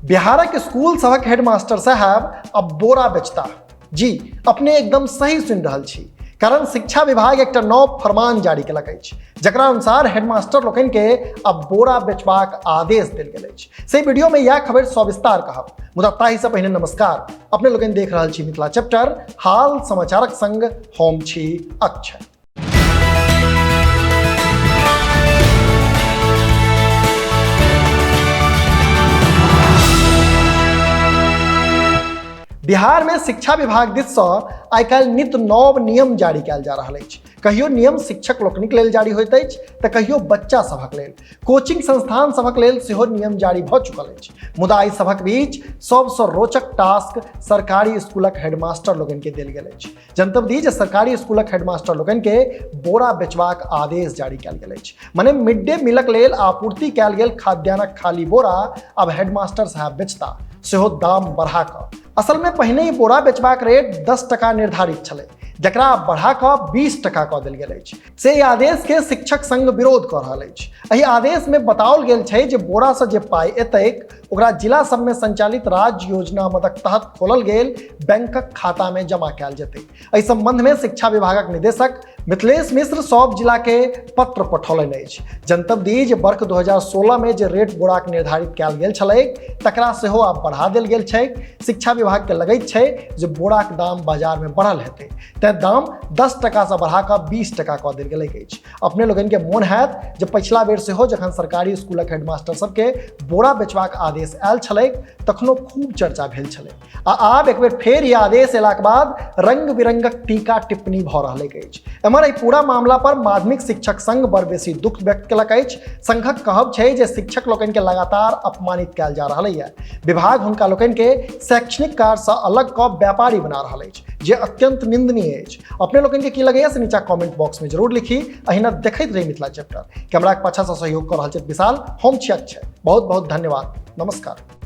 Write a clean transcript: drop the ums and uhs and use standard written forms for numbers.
बिहारक स्कूल सबक हेडमास्टर साहब अब बोरा बेचता। जी अपने एकदम सही सुनि रहल छी, कारण शिक्षा विभाग एक नव फरमान जारी केलक अछि, जकरा अनुसार हेडमास्टर लोकनि के अब बोरा बेचबाक आदेश देल गेल अछि। से वीडियो में यह खबर सविस्तार कहब, मुदा ताहि से पहिने नमस्कार। अपने लोकनि देख रहल छी मिथिला चैप्टर, हाल समाचारक संग हम छी अक्षय। बिहार में शिक्षा विभाग दिस से आइ काल्हि नित नव नियम जारी कयल जा रहल अछि। कहियो नियम शिक्षक लोकनिक लेल जारी होइत अछि तऽ कहियो बच्चा सभक लेल, कोचिंग संस्थान सभक लेल सेहो नियम जारी भऽ चुकल अछि। मुदा एहि सभक बीच सबसँ रोचक टास्क सरकारी स्कूलक हेडमास्टर लोकनि के देल गेल अछि। जनतब दी जे सरकारी स्कूलक हेडमास्टर लोकनि के बोरा बेचबाक आदेश जारी कयल गेल अछि। मने मिड डे मीलक लेल आपूर्ति कयल गेल खाद्यान्नक खाली बोरा अब हेडमास्टर साहब बेचता, सेहो दाम बढ़ा कऽ। असल में पहिने ही बोरा बेचबाक रेट 10 टका निर्धारित छलै, जकरा बढ़ा कऽ 20 टका कऽ देल गेल अछि। से ई आदेश के शिक्षक संघ विरोध कऽ रहल अछि। एहि आदेश में बताओल गेल छै जे बोरा से जे पाई एतैक ओकरा जिला सब में संचालित राज्य योजना मदक तहत खोलल गेल बैंकक खाता में जमा कयल जेतै। एहि संबंध में शिक्षा विभागक निदेशक मिथिलेश मिश्र सब जिला के पत्र पठौलनि अछि। जनतब दी जे वर्ष 2016 में जे रेट बोराक निर्धारित कयल गेल छलै तकरा सेहो आब बढ़ा देल गेल छै। शिक्षा विभाग के लगैत छै जे बोराक दाम बाजार में बढ़ल हेतै, तें दाम 10 टका से बढ़ा कऽ 20 टका कऽ देल गेल अछि। अपने लोगन के मोन हैत जे पिछला बेर सेहो जखन सरकारी स्कूलक हेडमास्टर सबके बोरा बेचबाक आदेश आयल छलै तखनो खूब चर्चा भेल छलै, आ आब एक बेर फेर ई आदेश अयलाक बाद रंग बिरंगक टीका टिप्पणी भऽ रहल अछि। एमहर एहि पूरा मामला पर माध्यमिक शिक्षक संघ बड़ बेसी दुख व्यक्त केलक अछि। संघक कहब छै जे शिक्षक लोकनि के लगातार अपमानित कयल जा रहल है। विभाग हुनका लोकनि के शैक्षणिक कार्य से अलग कऽ व्यापारी बना रहल अछि, जे अत्यंत निंदनीय अछि। अपने लोगन के की लगैया से नीचा कमेंट बॉक्स में जरूर लिखी। अहिना देखैत रही मिथिला चैप्टर। कैमरा के पाछा से सहयोग कर रहल छथि विशाल, हम छी अक्षय। बहुत बहुत धन्यवाद, नमस्कार।